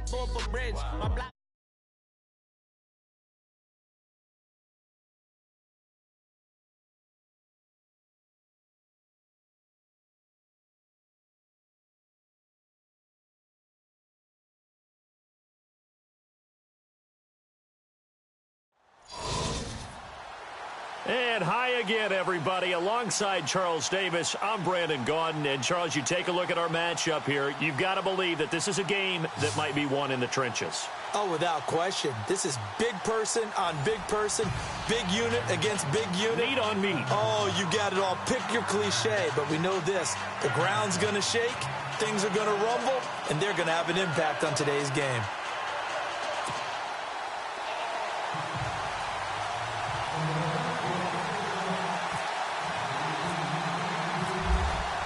platform for bridge. My block. And hi again, everybody. Alongside Charles Davis, I'm Brandon Gaudin. And, Charles, you take a look at our matchup here. You've got to believe that this is a game that might be won in the trenches. Oh, without question. This is big person on big person, big unit against big unit. Meat on meat. Oh, you got it all. Pick your cliche, but we know this. The ground's going to shake, things are going to rumble, and they're going to have an impact on today's game.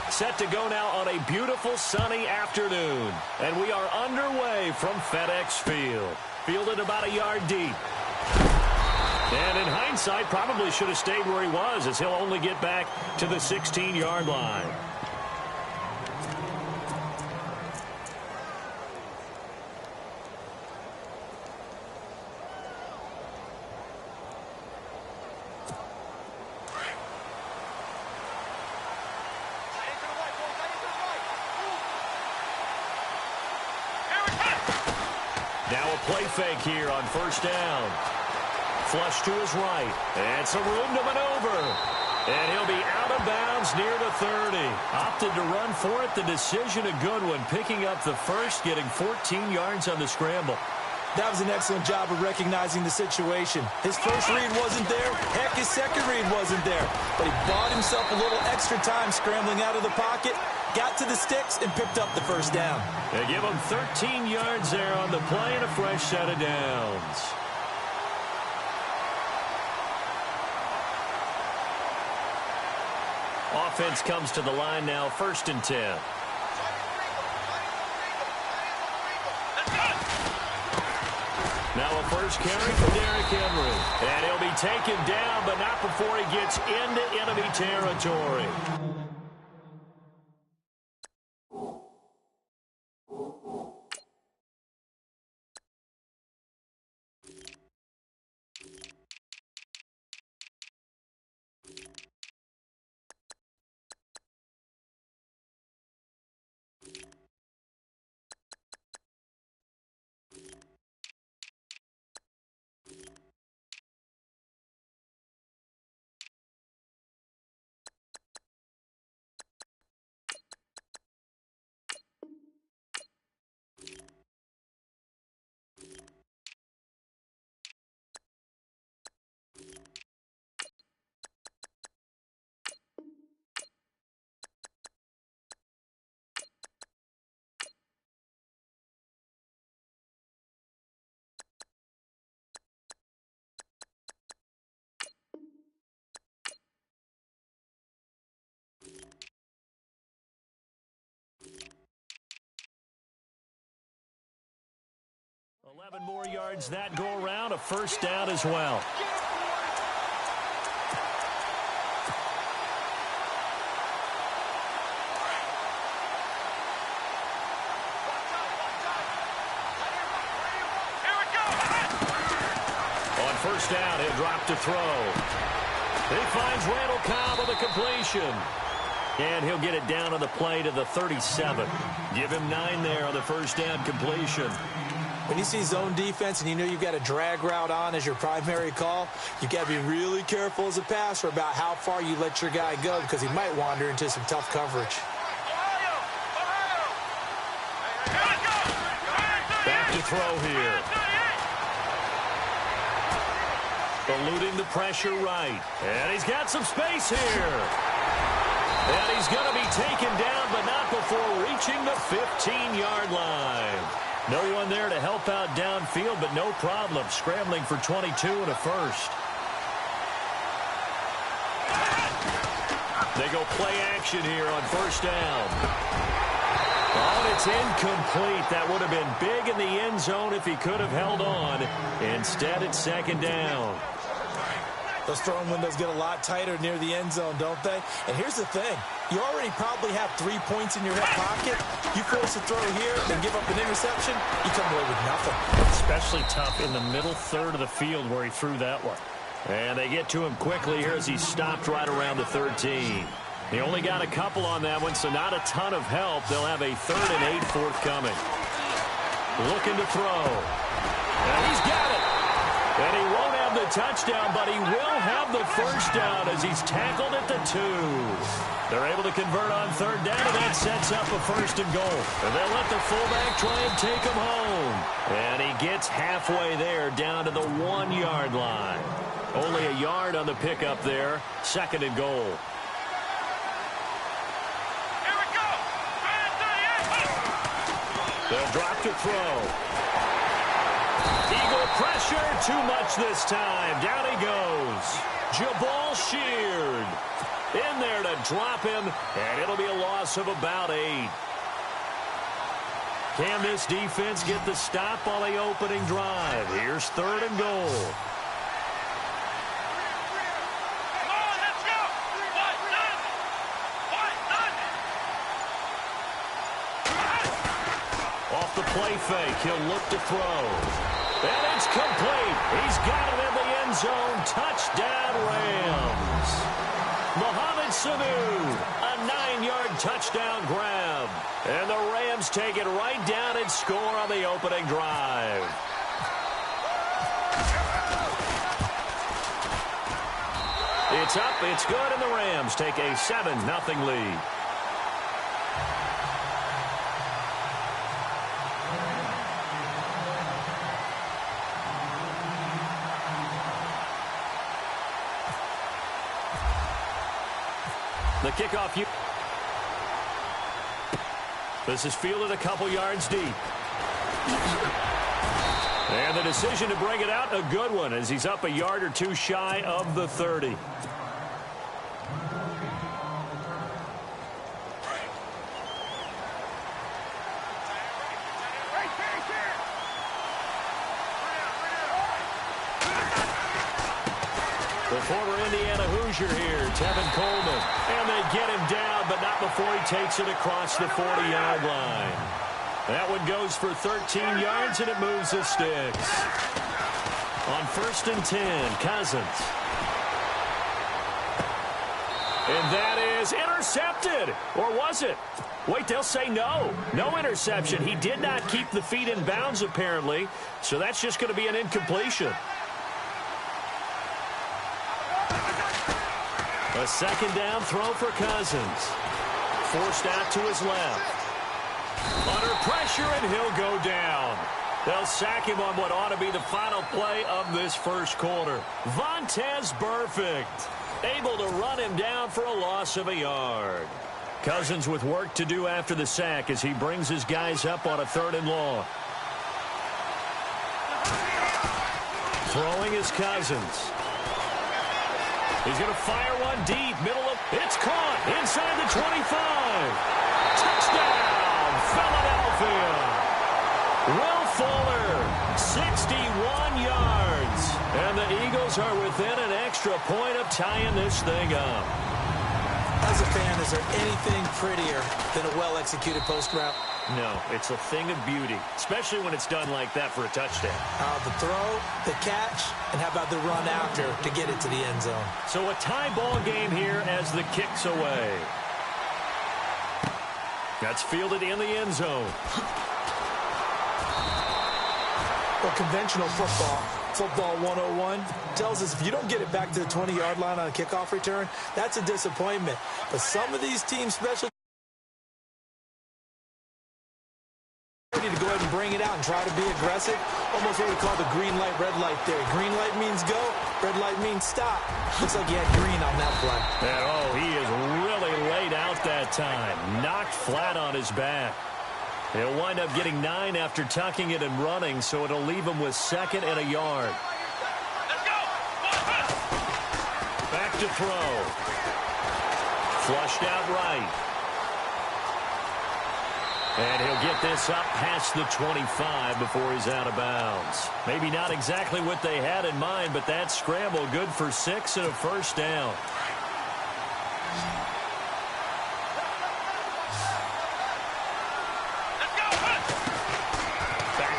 Set to go now on a beautiful sunny afternoon. And we are underway from FedEx Field. Fielded about a yard deep. And in hindsight, probably should have stayed where he was, as he'll only get back to the 16-yard line. Now a play fake here on first down. Flush to his right. And some room to maneuver. And he'll be out of bounds near the 30. Opted to run for it. The decision a good one. Picking up the first, getting 14 yards on the scramble. That was an excellent job of recognizing the situation. His first read wasn't there. Heck, his second read wasn't there. But he bought himself a little extra time scrambling out of the pocket, got to the sticks, and picked up the first down. They give him 13 yards there on the play and a fresh set of downs. Offense comes to the line now, 1st and 10. Now a first carry for Derrick Henry. And he'll be taken down, but not before he gets into enemy territory. Eleven more yards that go around, a first down as well. On first down, he'll drop to throw. He finds Randall Cobb with a completion. And he'll get it down on the play to the 37. Give him 9 there on the first down completion. When you see zone defense and you know you've got a drag route on as your primary call, you got to be really careful as a passer about how far you let your guy go because he might wander into some tough coverage. Back to throw here. Eluding the pressure right. And he's got some space here. And he's going to be taken down, but not before reaching the 15-yard line. No one there to help out downfield, but no problem. Scrambling for 22 and a first. They go play action here on first down. Oh, it's incomplete. That would have been big in the end zone if he could have held on. Instead, it's second down. Those throwing windows get a lot tighter near the end zone, don't they? And here's the thing. You already probably have 3 points in your hip pocket. You force a throw here and give up an interception, you come away with nothing. Especially tough in the middle third of the field where he threw that one. And they get to him quickly here as he stopped right around the 13. He only got a couple on that one, so not a ton of help. They'll have a 3rd and 8 forthcoming. Looking to throw. And he's got it. And he won't have the touchdown, but he will have the first down as he's tackled at the 2. They're able to convert on 3rd down, and that sets up a 1st and goal. And they'll let the fullback try and take him home. And he gets halfway there down to the 1-yard line. Only a yard on the pickup there. 2nd and goal. Here we go. They'll drop to throw. Eagle pressure, too much this time. Down he goes. Jabal sheared. In there to drop him, and it'll be a loss of about 8. Can this defense get the stop on the opening drive? Here's 3rd and goal. Come on, let's go. Off the play fake, he'll look to throw. And it's complete. He's got it in the end zone. Touchdown, Rams. Mohamed Sanu, a 9-yard touchdown grab. And the Rams take it right down and score on the opening drive. It's up, it's good, and the Rams take a 7-0 lead. The kickoff. This is fielded a couple yards deep. And the decision to bring it out, a good one, as he's up a yard or 2 shy of the 30. The former Indiana Hoosier here, Tevin Coleman. And they get him down, but not before he takes it across the 40-yard line. That one goes for 13 yards, and it moves the sticks. On 1st and 10, Cousins. And that is intercepted. Or was it? Wait, they'll say no. No interception. He did not keep the feet in bounds, apparently. So that's just going to be an incompletion. A 2nd down throw for Cousins. Forced out to his left. Under pressure, and he'll go down. They'll sack him on what ought to be the final play of this 1st quarter. Vontaze Burfict able to run him down for a loss of a yard. Cousins with work to do after the sack as he brings his guys up on a 3rd and long. Throwing is Cousins. He's going to fire one deep, middle of... It's caught inside the 25. Touchdown, Philadelphia. Will Fuller, 61 yards. And the Eagles are within an extra point of tying this thing up. As a fan, is there anything prettier than a well-executed post route? No, it's a thing of beauty, especially when it's done like that for a touchdown. The throw, the catch, and how about the run after to get it to the end zone? So a tie ball game here as the kick's away. That's fielded in the end zone. Well, conventional football 101, tells us if you don't get it back to the 20-yard line on a kickoff return, that's a disappointment. But some of these teams' special to go ahead and bring it out and try to be aggressive. Almost what we call the green light, red light theory. Green light means go, red light means stop. Looks like he had green on that play. And, oh, he is really laid out that time. Knocked flat on his back. He'll wind up getting 9 after tucking it and running, so it'll leave him with 2nd and a yard. Let's go. Back to throw. Flushed out right. And he'll get this up past the 25 before he's out of bounds. Maybe not exactly what they had in mind, but that scramble good for 6 and a 1st down.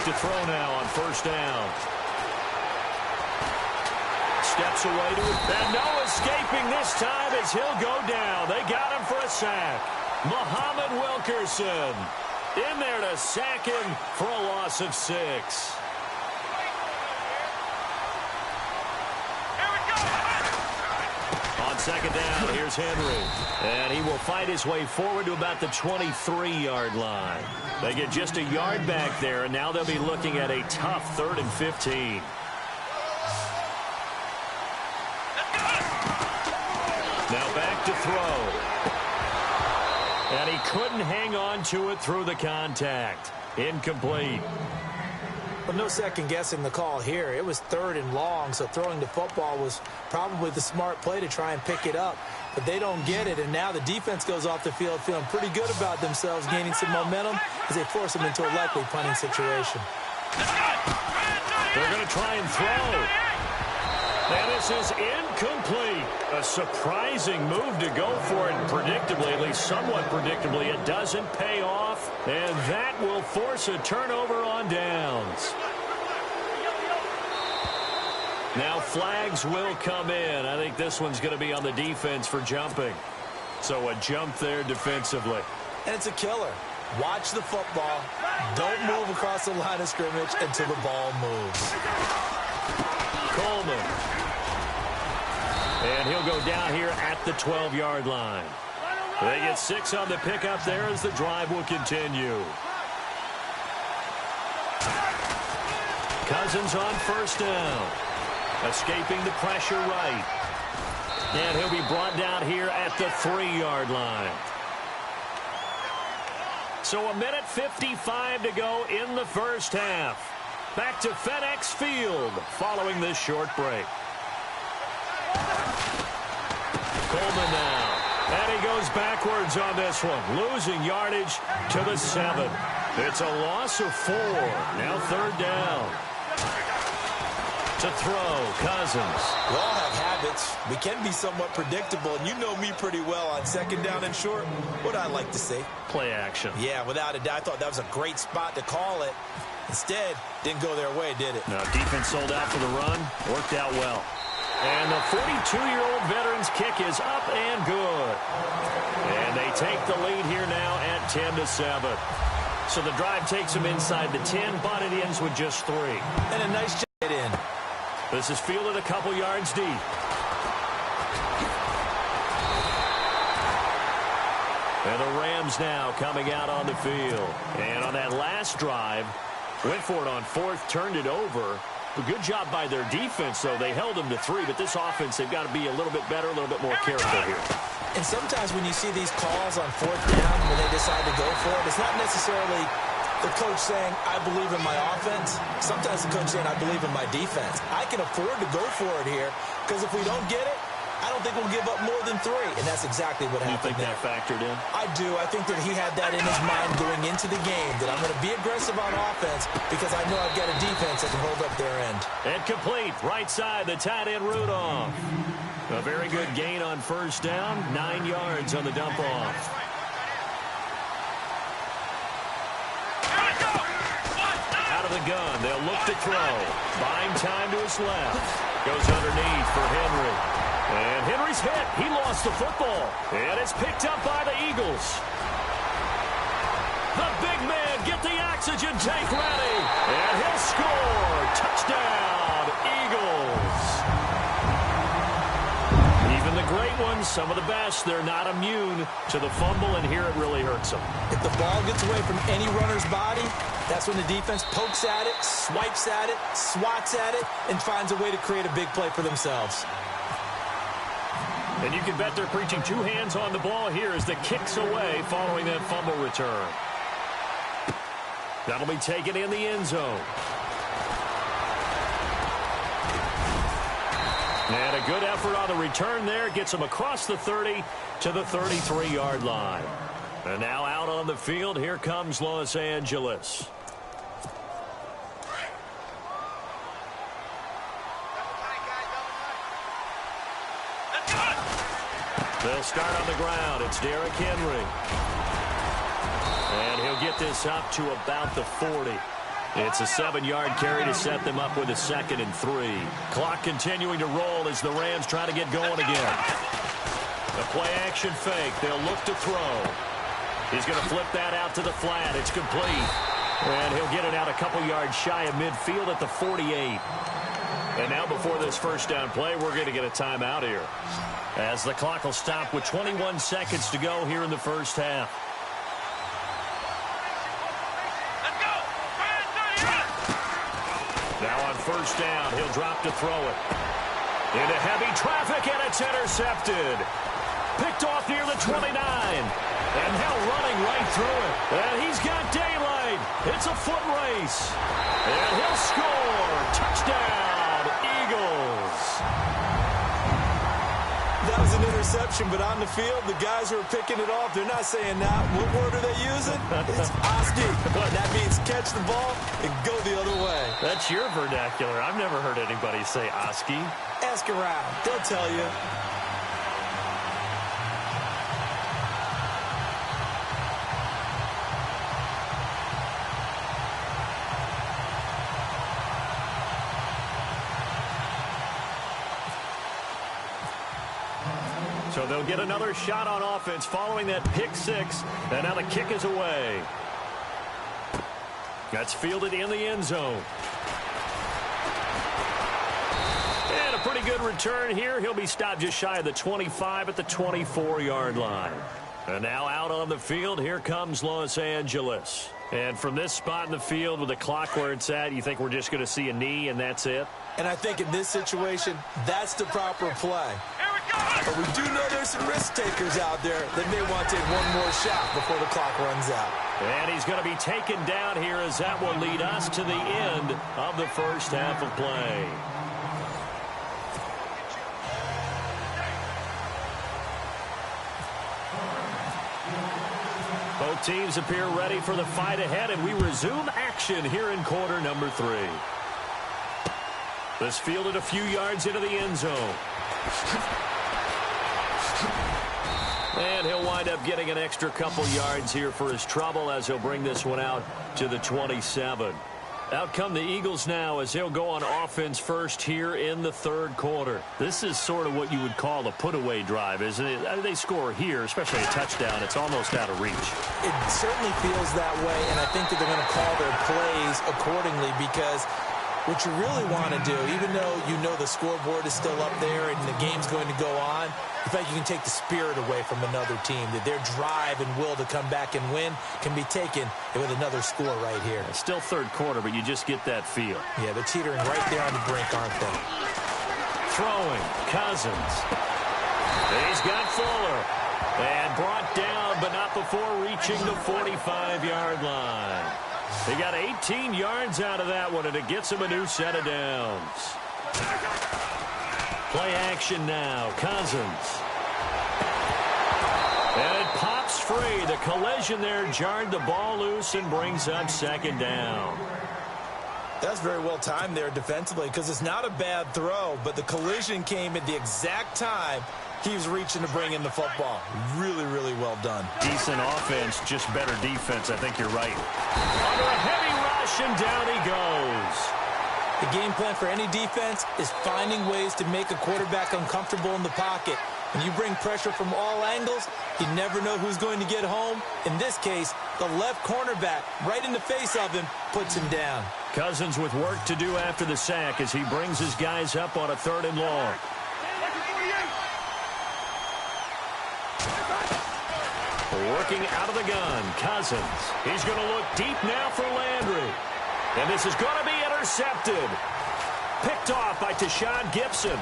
to throw now on first down. Steps away to it. And no escaping this time as he'll go down. They got him for a sack. Muhammad Wilkerson in there to sack him for a loss of 6. On second down, here's Henry. And he will fight his way forward to about the 23-yard line. They get just a yard back there, and now they'll be looking at a tough 3rd and 15. Now back to throw. And he couldn't hang on to it through the contact. Incomplete. But no second guessing the call here. It was 3rd and long, so throwing the football was probably the smart play to try and pick it up. But they don't get it, and now the defense goes off the field feeling pretty good about themselves, gaining some momentum as they force them into a likely punting situation. They're going to try and throw. And this is incomplete. A surprising move to go for it, and predictably, at least somewhat predictably, it doesn't pay off. And that will force a turnover on downs. Now flags will come in. I think this one's going to be on the defense for jumping. So a jump there defensively. And it's a killer. Watch the football. Don't move across the line of scrimmage until the ball moves. Coleman. And he'll go down here at the 12-yard line. They get 6 on the pickup there as the drive will continue. Cousins on first down. Escaping the pressure right. And he'll be brought down here at the 3-yard line. So 1:55 to go in the first half. Back to FedEx Field following this short break. Coleman now. And he goes backwards on this one. Losing yardage to the 7. It's a loss of 4. Now 3rd down. To throw, Cousins. We all have habits. We can be somewhat predictable, and you know me pretty well on 2nd down and short. What I like to say? Play action. Yeah, without a doubt. I thought that was a great spot to call it. Instead, didn't go their way, did it? No, defense sold out for the run. Worked out well. And the 42-year-old veteran's kick is up and good. And they take the lead here now at 10-7. So the drive takes them inside the 10, but it ends with just 3. And a nice jet in. This is fielded a couple yards deep. And the Rams now coming out on the field. And on that last drive, went for it on 4th, turned it over. A good job by their defense, though. They held them to 3, but this offense, they've got to be a little bit better, a little bit more careful here. And sometimes when you see these calls on 4th down, when they decide to go for it, it's not necessarily the coach saying, I believe in my offense. Sometimes the coach saying, I believe in my defense. I can afford to go for it here, because if we don't get it, I don't think we'll give up more than 3. And that's exactly what happened. You think that factored in? I do. I think that he had that in his mind going into the game, that I'm going to be aggressive on offense because I know I've got a defense that can hold up their end. And complete. Right side, the tight end Rudolph. A very good gain on first down. 9 yards on the dump off. Out of the gun. They'll look to throw. Buying time to his left. Goes underneath for Henry. And Henry's hit. He lost the football. And it's picked up by the Eagles. The big man get the oxygen tank ready. And he'll score. Touchdown, Eagles. Even the great ones, some of the best, they're not immune to the fumble, and here it really hurts them. If the ball gets away from any runner's body, that's when the defense pokes at it, swipes at it, swats at it, and finds a way to create a big play for themselves. And you can bet they're preaching 2 hands on the ball here as the kick's away following that fumble return. That'll be taken in the end zone. And a good effort on the return there. Gets them across the 30 to the 33-yard line. And now out on the field, here comes Los Angeles. They'll start on the ground. It's Derrick Henry. And he'll get this up to about the 40. It's a 7-yard carry to set them up with a 2nd and 3. Clock continuing to roll as the Rams try to get going again. A play-action fake. They'll look to throw. He's going to flip that out to the flat. It's complete. And he'll get it out a couple yards shy of midfield at the 48. And now before this first down play, we're going to get a timeout here, as the clock will stop with 21 seconds to go here in the first half. Now on first down, he'll drop to throw it. Into heavy traffic, and it's intercepted. Picked off near the 29. And now running right through it. And he's got daylight. It's a foot race. And he'll score. Touchdown, Eagles. That was an interception, but on the field, the guys who are picking it off, they're not saying that. What word are they using? It's Oski. That means catch the ball and go the other way. That's your vernacular. I've never heard anybody say Oski. Ask around. They'll tell you. So they'll get another shot on offense following that pick 6. And now the kick is away. That's fielded in the end zone. And a pretty good return here. He'll be stopped just shy of the 25 at the 24-yard line. And now out on the field, here comes Los Angeles. And from this spot in the field with the clock where it's at, you think we're just going to see a knee and that's it? And I think in this situation, that's the proper play. But we do know there's some risk takers out there that may want to take one more shot before the clock runs out. And he's going to be taken down here, as that will lead us to the end of the first half of play. Both teams appear ready for the fight ahead, and we resume action here in quarter number 3. This fielded a few yards into the end zone. And he'll wind up getting an extra couple yards here for his trouble, as he'll bring this one out to the 27. Out come the Eagles now, as they'll go on offense first here in the third quarter. This is sort of what you would call a put-away drive, isn't it? I mean, they score here, especially a touchdown. It's almost out of reach. It certainly feels that way, and I think that they're going to call their plays accordingly, because what you really want to do, even though you know the scoreboard is still up there and the game's going to go on, in fact, you can take the spirit away from another team, that their drive and will to come back and win can be taken with another score right here. It's still third quarter, but you just get that feel. Yeah, they're teetering right there on the brink, aren't they? Throwing, Cousins. He's got Fuller. And brought down, but not before reaching the 45-yard line. They got 18 yards out of that one, and it gets him a new set of downs. Play action now. Cousins. And it pops free. The collision there jarred the ball loose and brings up second down. That's very well timed there defensively, because it's not a bad throw, but the collision came at the exact time he was reaching to bring in the football. Really, really well done. Decent offense, just better defense. I think you're right. Under a heavy rush, and down he goes. The game plan for any defense is finding ways to make a quarterback uncomfortable in the pocket. When you bring pressure from all angles, you never know who's going to get home. In this case, the left cornerback, right in the face of him, puts him down. Cousins with work to do after the sack as he brings his guys up on a 3rd and long. Working out of the gun, Cousins. He's going to look deep now for Landry. And this is going to be intercepted. Picked off by Tashawn Gibson.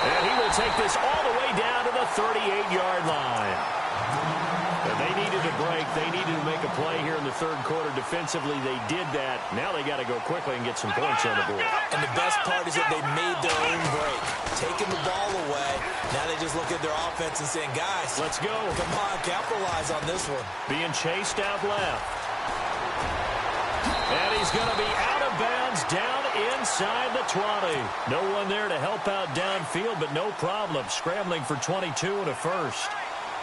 And he will take this all the way down to the 38-yard line. And they needed a break. They needed to make a play here in the third quarter defensively. They did that. Now they got to go quickly and get some points on the board. And the best part is that they made their own break. Taking the ball away. Now they just look at their offense and saying, guys, let's go. Come on, capitalize on this one. Being chased out left. And he's going to be out of bounds down inside the 20. No one there to help out downfield, but no problem. Scrambling for 22 and a first.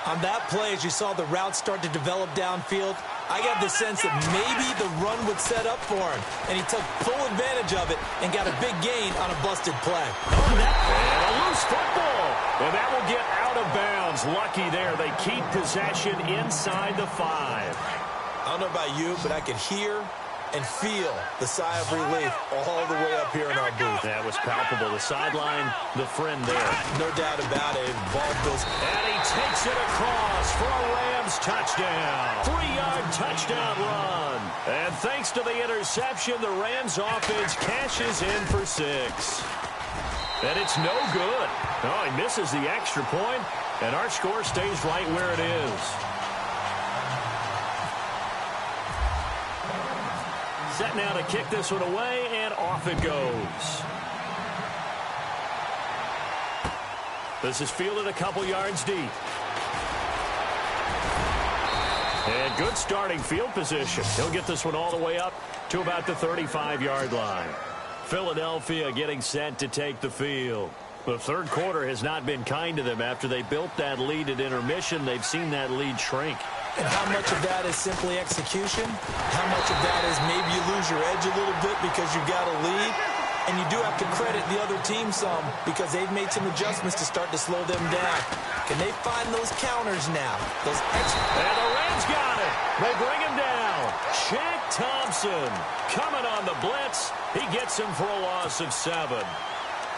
On that play, as you saw the route start to develop downfield, I got the sense that maybe the run would set up for him, and he took full advantage of it and got a big gain on a busted play. And a loose football. And that will get out of bounds. Lucky there. They keep possession inside the 5. I don't know about you, but I could hear and feel the sigh of relief all the way up here in our booth. That was palpable. The sideline, the friend there. No doubt about it. Ball goes. And he takes it across for a Rams touchdown. 3-yard touchdown run. And thanks to the interception, the Rams offense cashes in for 6. And it's no good. Oh, he misses the extra point, and our score stays right where it is. Set now to kick this one away, and off it goes. This is fielded a couple yards deep. And good starting field position. He'll get this one all the way up to about the 35-yard line. Philadelphia getting set to take the field. The third quarter has not been kind to them. After they built that lead at intermission, they've seen that lead shrink. And how much of that is simply execution? How much of that is maybe you lose your edge a little bit because you've got a lead? And you do have to credit the other team some because they've made some adjustments to start to slow them down. Can they find those counters now? Those extra... And the Rams got it. They bring him down. Shaq Thompson coming on the blitz. He gets him for a loss of 7.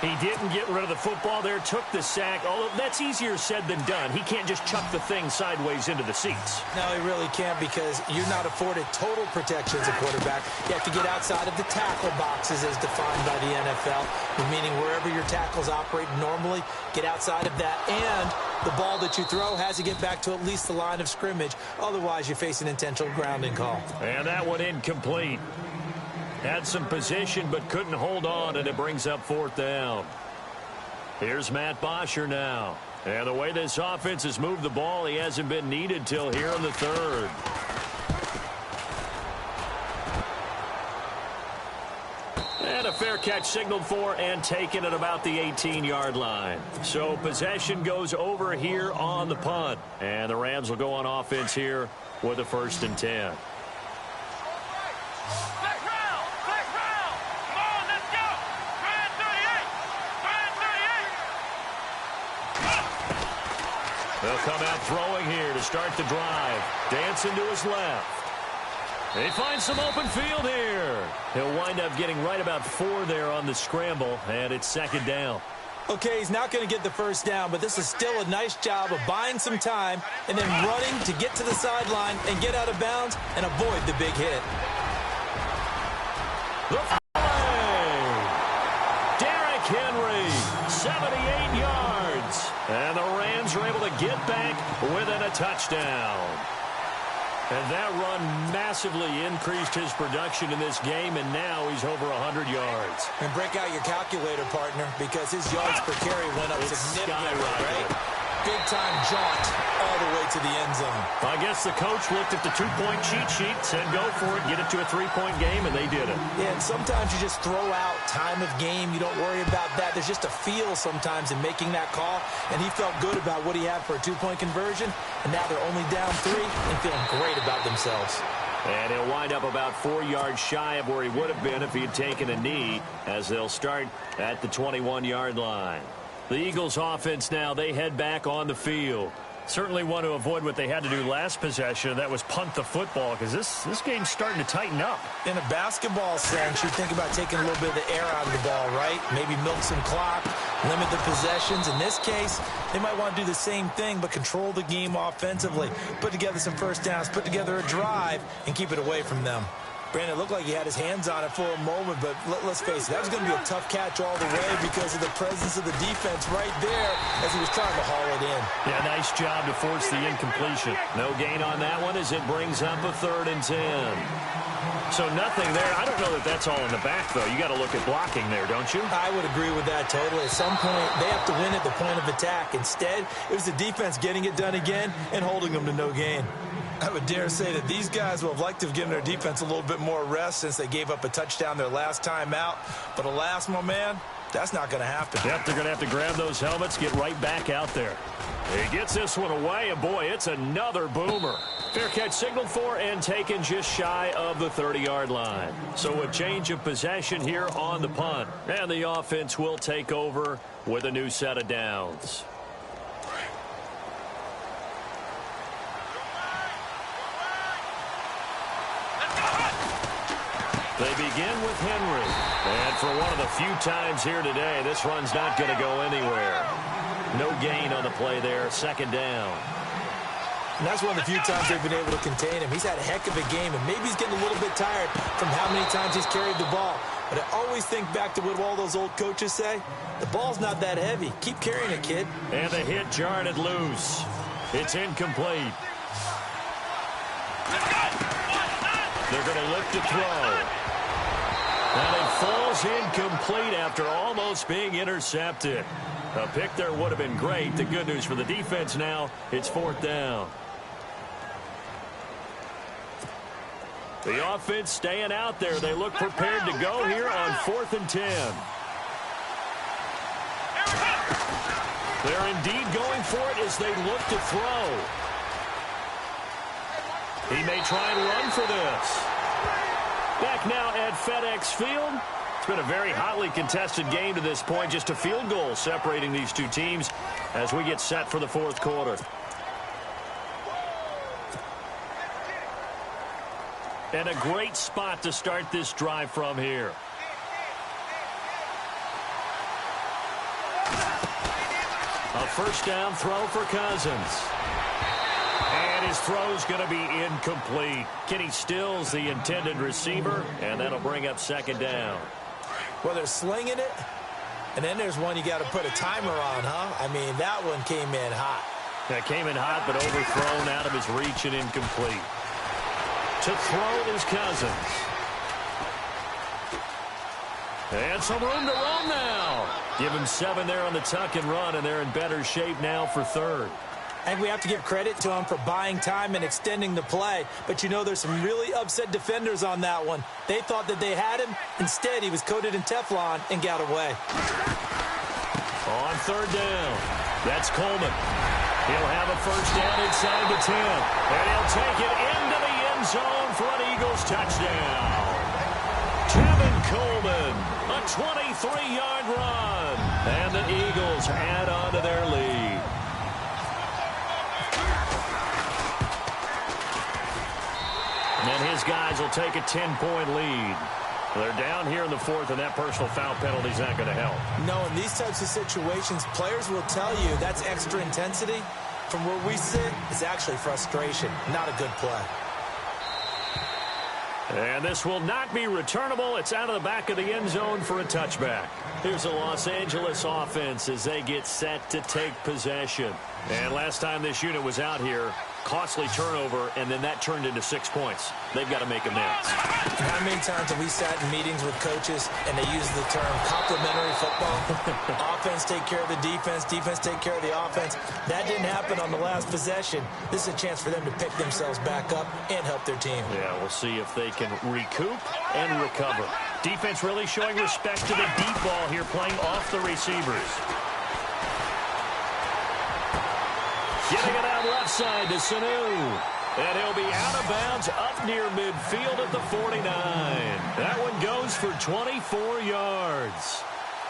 He didn't get rid of the football there, took the sack, although that's easier said than done. He can't just chuck the thing sideways into the seats. No, he really can't because you're not afforded total protection as a quarterback. You have to get outside of the tackle boxes as defined by the NFL, meaning wherever your tackles operate normally, get outside of that, and the ball that you throw has to get back to at least the line of scrimmage. Otherwise, you face an intentional grounding call. And that one incomplete. Had some position but couldn't hold on, and it brings up 4th down. Here's Matt Bosher now. And the way this offense has moved the ball, he hasn't been needed till here in the 3rd. And a fair catch signaled for and taken at about the 18-yard line. So possession goes over here on the punt. And the Rams will go on offense here with a 1st and 10. They'll come out throwing here to start the drive. Dancing to his left. They find some open field here. He'll wind up getting right about 4 there on the scramble, and it's 2nd down. Okay, he's not going to get the 1st down, but this is still a nice job of buying some time and then running to get to the sideline and get out of bounds and avoid the big hit. The play. Derrick Henry, 78 yards. And the Rams are able to get back within a touchdown. And that run massively increased his production in this game, and now he's over 100 yards. And break out your calculator, partner, because his yards per carry went up significantly, right? Big-time jaunt all the way to the end zone. I guess the coach looked at the 2-point cheat sheet, said go for it, get it to a 3-point game, and they did it. Yeah, and sometimes you just throw out time of game. You don't worry about that. There's just a feel sometimes in making that call, and he felt good about what he had for a 2-point conversion, and now they're only down 3 and feeling great about themselves. And he'll wind up about 4 yards shy of where he would have been if he had taken a knee, as they'll start at the 21-yard line. The Eagles offense now, they head back on the field. Certainly want to avoid what they had to do last possession. That was punt the football, because this game's starting to tighten up. In a basketball sense, you think about taking a little bit of the air out of the ball, right? Maybe milk some clock, limit the possessions. In this case, they might want to do the same thing, but control the game offensively. Put together some 1st downs, put together a drive, and keep it away from them. Brandon, it looked like he had his hands on it for a moment, but let's face it, that was going to be a tough catch all the way because of the presence of the defense right there as he was trying to haul it in. Yeah, nice job to force the incompletion. No gain on that one as it brings up a 3rd and 10. So nothing there. I don't know that that's all in the back, though. You got to look at blocking there, don't you? I would agree with that totally. At some point, they have to win at the point of attack. Instead, it was the defense getting it done again and holding them to no gain. I would dare say that these guys would have liked to have given their defense a little bit more rest since they gave up a touchdown their last time out. But alas, my man, that's not going to happen. Yep, they're going to have to grab those helmets, get right back out there. He gets this one away, and boy, it's another boomer. Fair catch signaled for and taken just shy of the 30-yard line. So a change of possession here on the punt. And the offense will take over with a new set of downs. They begin with Henry. And for one of the few times here today, this run's not going to go anywhere. No gain on the play there. Second down. And that's one of the few times they've been able to contain him. He's had a heck of a game, and maybe he's getting a little bit tired from how many times he's carried the ball. But I always think back to what all those old coaches say. The ball's not that heavy. Keep carrying it, kid. And the hit jarred it loose. It's incomplete. They're going to look to throw. And it falls incomplete after almost being intercepted. A pick there would have been great. The good news for the defense now, it's fourth down. The offense staying out there. They look prepared to go here on 4th and 10. They're indeed going for it as they look to throw. He may try and run for this. Back now at FedEx Field. It's been a very hotly contested game to this point. Just a field goal separating these two teams as we get set for the fourth quarter. And a great spot to start this drive from here. A first down throw for Cousins. And his throw's going to be incomplete. Kenny Stills, the intended receiver, and that'll bring up second down. Well, they're slinging it, and then there's one you got to put a timer on, huh? I mean, that one came in hot. That came in hot, but overthrown out of his reach and incomplete. To throw is Cousins. And some room to roam now. Give him 7 there on the tuck and run, and they're in better shape now for third. I think we have to give credit to him for buying time and extending the play. But, you know, there's some really upset defenders on that one. They thought that they had him. Instead, he was coated in Teflon and got away. On third down, that's Coleman. He'll have a first down inside the 10. And he'll take it into the end zone for an Eagles touchdown. Tevin Coleman, a 23-yard run. And the Eagles add on to their lead. And his guys will take a 10-point lead. They're down here in the fourth, and that personal foul penalty is not going to help. No, in these types of situations, players will tell you that's extra intensity. From where we sit, it's actually frustration, not a good play. And this will not be returnable. It's out of the back of the end zone for a touchback. Here's the Los Angeles offense as they get set to take possession. And last time this unit was out here, costly turnover, and then that turned into 6 points. They've got to make amends. How many times have we sat in meetings with coaches and they use the term complementary football? Offense take care of the defense, defense take care of the offense. That didn't happen on the last possession. This is a chance for them to pick themselves back up and help their team. Yeah, we'll see if they can recoup and recover. Defense really showing respect to the deep ball here, playing off the receivers. Getting it out left side to Sanu. And he'll be out of bounds up near midfield at the 49. That one goes for 24 yards.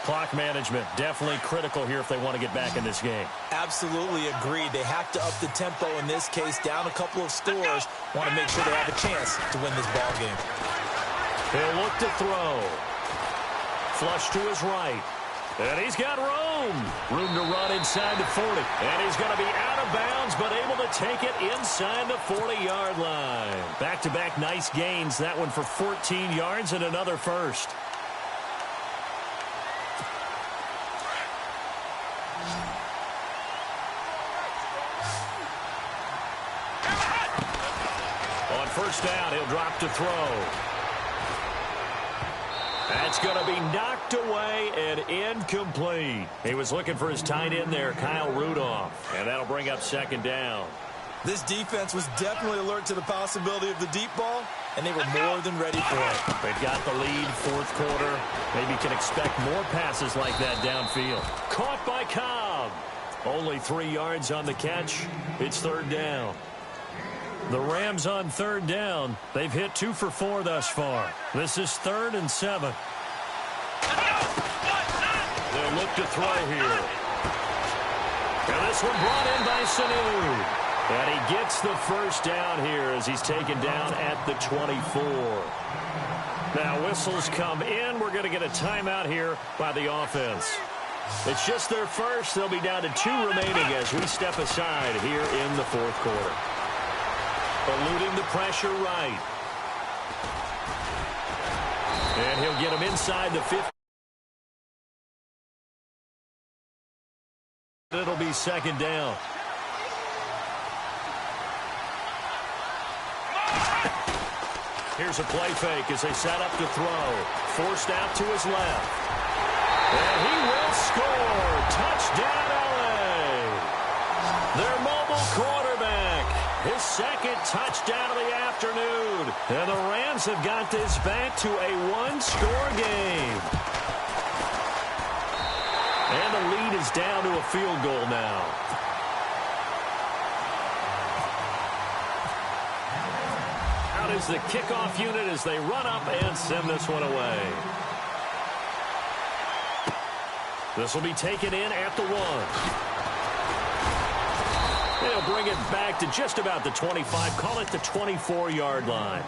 Clock management definitely critical here if they want to get back in this game. Absolutely agreed. They have to up the tempo in this case, down a couple of scores. Want to make sure they have a chance to win this ball game. He'll look to throw. Flush to his right. And he's got room. Room to run inside the 40. And he's going to be out of bounds, but able to take it inside the 40-yard line. Back-to-back nice gains. That one for 14 yards and another first. On first down, he'll drop to throw. That's going to be knocked away and incomplete. He was looking for his tight end there, Kyle Rudolph. And that'll bring up second down. This defense was definitely alert to the possibility of the deep ball, and they were more than ready for it. They've got the lead, fourth quarter. Maybe can expect more passes like that downfield. Caught by Cobb. Only 3 yards on the catch. It's third down. The Rams on third down. They've hit 2 for 4 thus far. This is 3rd and 7. They'll look to throw here. And this one brought in by Sanu. And he gets the first down here as he's taken down at the 24. Now whistles come in. We're going to get a timeout here by the offense. It's just their first. They'll be down to 2 remaining as we step aside here in the 4th quarter. Eluding the pressure right. And he'll get him inside the 50. It'll be 2nd down. Here's a play fake as they set up to throw. Forced out to his left. And he will score. Touchdown, LA. Their mobile quarterback. His 2nd touchdown of the afternoon. And the Rams have got this back to a 1-score game. And the lead is down to a field goal now. Out is the kickoff unit as they run up and send this one away. This will be taken in at the 1. They'll bring it back to just about the 25. Call it the 24-yard line.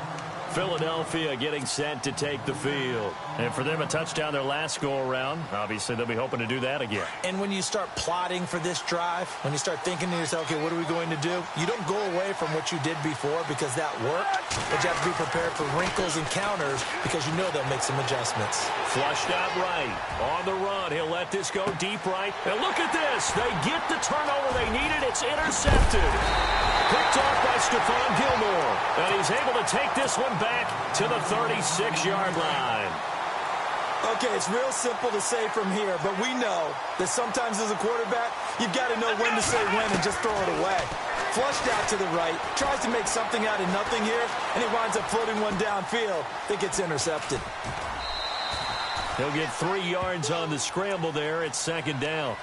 Philadelphia getting set to take the field. And for them, a touchdown their last go-around. Obviously, they'll be hoping to do that again. And when you start plotting for this drive, when you start thinking to yourself, okay, what are we going to do? You don't go away from what you did before because that worked, but you have to be prepared for wrinkles and counters because you know they'll make some adjustments. Flushed out right. On the run, he'll let this go deep right. And look at this. They get the turnover they needed. It's intercepted. Picked off by Stephon Gilmore. And he's able to take this one back to the 36-yard line. Okay, it's real simple to say from here, but we know that sometimes as a quarterback, you've got to know when to say when and just throw it away. Flushed out to the right, tries to make something out of nothing here, and he winds up floating one downfield that gets intercepted. He'll get 3 yards on the scramble there. It's 2nd down.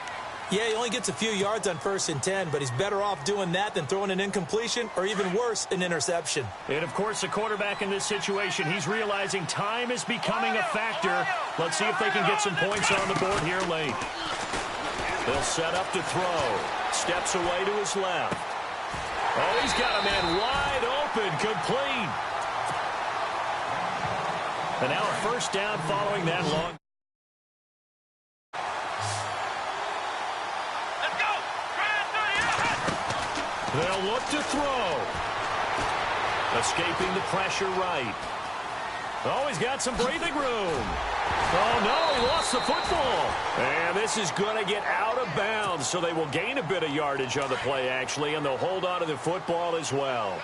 Yeah, he only gets a few yards on 1st and 10, but he's better off doing that than throwing an incompletion or even worse, an interception. And, of course, the quarterback in this situation, he's realizing time is becoming a factor. Let's see if they can get some points on the board here late. They'll set up to throw. Steps away to his left. Oh, he's got a man wide open, complete. And now a 1st down following that long. They'll look to throw. Escaping the pressure right. Oh, he's got some breathing room. Oh, no, he lost the football. And this is going to get out of bounds, so they will gain a bit of yardage on the play, actually, and they'll hold on to the football as well.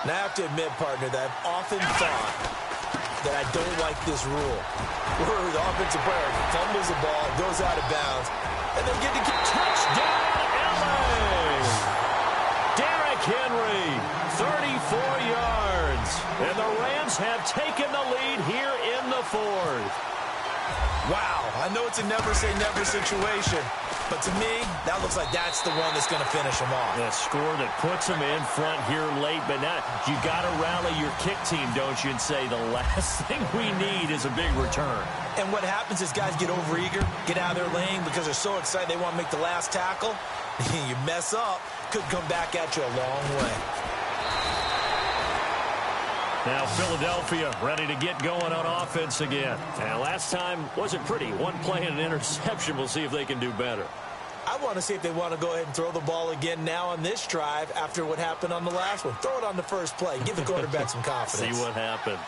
Now, I have to admit, partner, that I've often thought that I don't like this rule, where the offensive player fumbles the ball, goes out of bounds, and they get to get touchdown, LA! Henry, 34 yards. And the Rams have taken the lead here in the 4th. Wow, I know it's a never-say-never situation, but to me, that looks like that's the one that's going to finish them off. A score that puts them in front here late, but now you got to rally your kick team, don't you, and say the last thing we need is a big return. And what happens is guys get overeager, get out of their lane because they're so excited they want to make the last tackle. You mess up, could come back at you a long way. Now Philadelphia ready to get going on offense again. And last time wasn't pretty. One play and an interception. We'll see if they can do better. I want to see if they want to go ahead and throw the ball again now on this drive after what happened on the last one. Throw it on the first play. Give the quarterback some confidence. See what happens.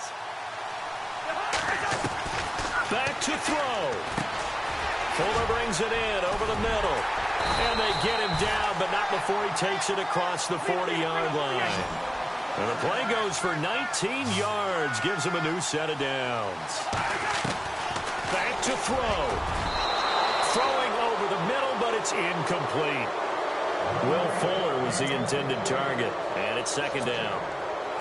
Back to throw. Fuller brings it in over the middle. And they get him down, but not before he takes it across the 40-yard line. And the play goes for 19 yards, gives him a new set of downs. Back to throw. Throwing over the middle, but it's incomplete. Will Fuller was the intended target, and it's 2nd down.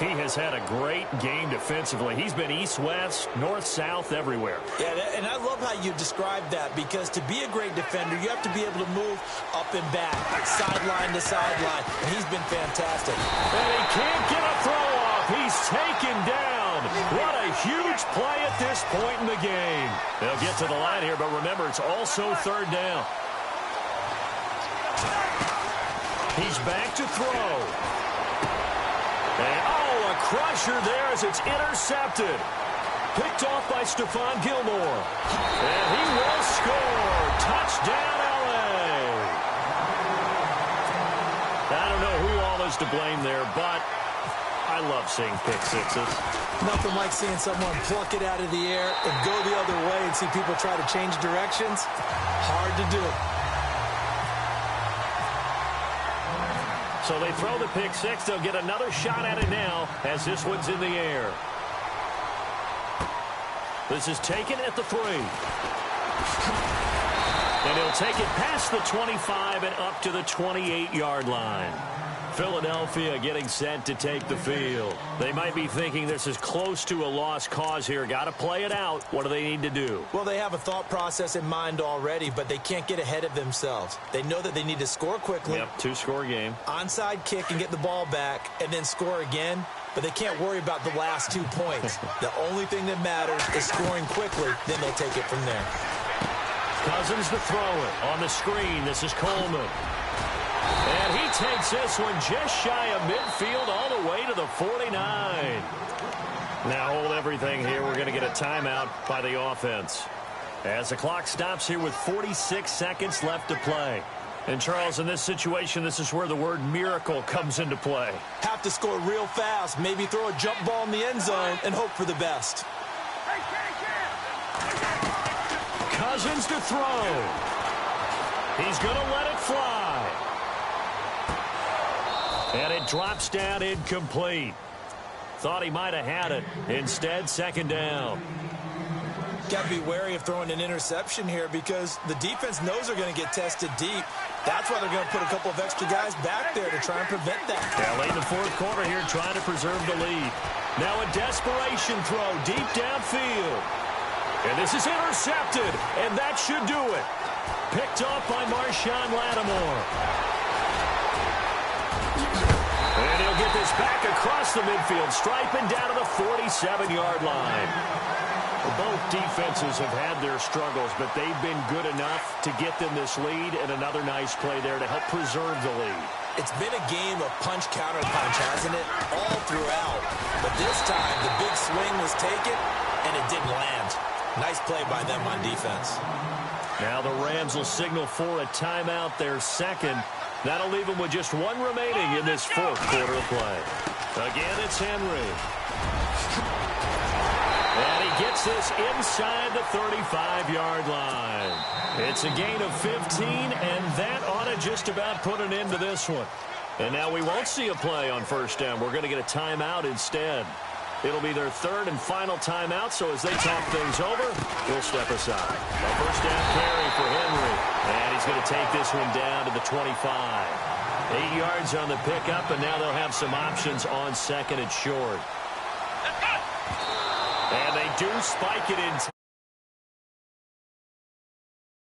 He has had a great game defensively. He's been east-west, north-south, everywhere. Yeah, and I love how you described that, because to be a great defender, you have to be able to move up and back, sideline to sideline, and he's been fantastic. And he can't get a throw off. He's taken down. What a huge play at this point in the game. They'll get to the line here, but remember, it's also third down. He's back to throw. And, a crusher there as it's intercepted. Picked off by Stephon Gilmore. And he will score. Touchdown, L.A. I don't know who all is to blame there, but I love seeing pick sixes. Nothing like seeing someone pluck it out of the air and go the other way and see people try to change directions. Hard to do. So they throw the pick six. They'll get another shot at it now as this one's in the air. This is taken at the 3. And he'll take it past the 25 and up to the 28-yard line. Philadelphia getting set to take the field. They might be thinking this is close to a lost cause here. Got to play it out. What do they need to do? Well, they have a thought process in mind already, but they can't get ahead of themselves. They know that they need to score quickly. Yep, 2-score game. Onside kick and get the ball back and then score again. But they can't worry about the last 2 points. The only thing that matters is scoring quickly. Then they'll take it from there. Cousins to throw it. On the screen, this is Coleman. And he takes this one just shy of midfield all the way to the 49. Now hold everything here. We're going to get a timeout by the offense. As the clock stops here with 46 seconds left to play. And, Charles, in this situation, this is where the word miracle comes into play. Have to score real fast. Maybe throw a jump ball in the end zone and hope for the best. Cousins to throw. He's going to let it fly. And it drops down incomplete. Thought he might have had it. Instead, second down. Got to be wary of throwing an interception here because the defense knows they're going to get tested deep. That's why they're going to put a couple of extra guys back there to try and prevent that. Yeah, late in the fourth quarter here trying to preserve the lead. Now a desperation throw deep downfield. And this is intercepted, and that should do it. Picked off by Marshawn Lattimore. And he'll get this back across the midfield, striping down to the 47-yard line. Well, both defenses have had their struggles, but they've been good enough to get them this lead, and another nice play there to help preserve the lead. It's been a game of punch, counter, punch, hasn't it? All throughout. But this time, the big swing was taken, and it didn't land. Nice play by them on defense. Now the Rams will signal for a timeout, their second. That'll leave them with just one remaining in this fourth quarter of play. Again, it's Henry. And he gets this inside the 35-yard line. It's a gain of 15, and that ought to just about put an end to this one. And now we won't see a play on first down. We're going to get a timeout instead. It'll be their third and final timeout, so as they talk things over, he'll step aside. A first down carry for Henry. And he's going to take this one down to the 25. 8 yards on the pickup, and now they'll have some options on second and short. And they do spike it in